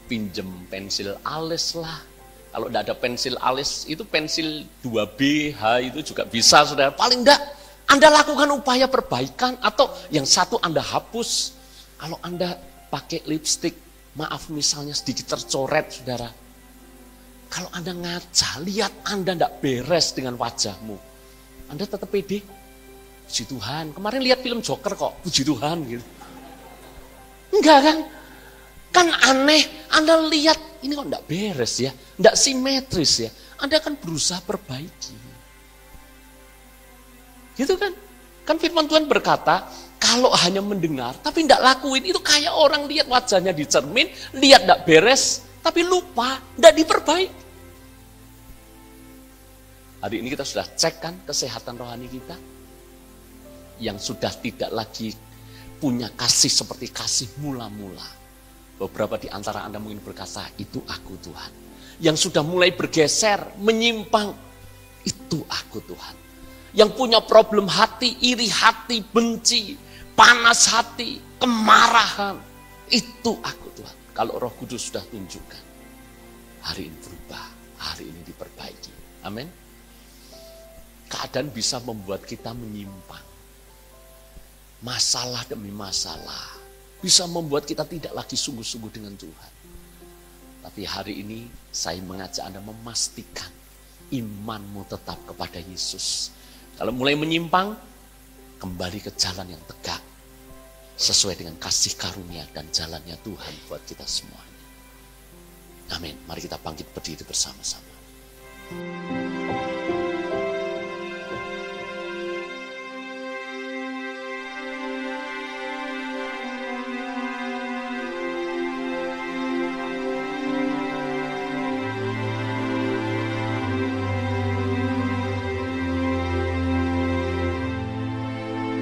Pinjem pensil alis lah. Kalau tidak ada pensil alis, itu pensil 2B, H itu juga bisa, saudara. Paling enggak, Anda lakukan upaya perbaikan, atau yang satu Anda hapus. Kalau Anda pakai lipstik, maaf misalnya sedikit tercoret, saudara. Kalau Anda ngaca, lihat Anda tidak beres dengan wajahmu. Anda tetap pede. Puji Tuhan, kemarin lihat film Joker kok, puji Tuhan gitu. Enggak kan? Kan aneh, Anda lihat ini kok tidak beres ya, tidak simetris ya. Anda kan berusaha perbaiki. Gitu kan? Kan firman Tuhan berkata, kalau hanya mendengar tapi tidak lakuin, itu kayak orang lihat wajahnya di cermin, lihat tidak beres, tapi lupa, tidak diperbaiki. Hari ini kita sudah cek kan kesehatan rohani kita, yang sudah tidak lagi punya kasih seperti kasih mula-mula. Beberapa di antara Anda mungkin berkata, itu aku Tuhan. Yang sudah mulai bergeser, menyimpang, itu aku Tuhan. Yang punya problem hati, iri hati, benci, panas hati, kemarahan, itu aku Tuhan. Kalau Roh Kudus sudah tunjukkan, hari ini berubah, hari ini diperbaiki. Amin. Keadaan bisa membuat kita menyimpang. Masalah demi masalah bisa membuat kita tidak lagi sungguh-sungguh dengan Tuhan. Tapi hari ini saya mengajak Anda memastikan imanmu tetap kepada Yesus. Kalau mulai menyimpang, kembali ke jalan yang tegak, sesuai dengan kasih karunia dan jalannya Tuhan buat kita semuanya. Amin. Mari kita bangkit berdiri bersama-sama.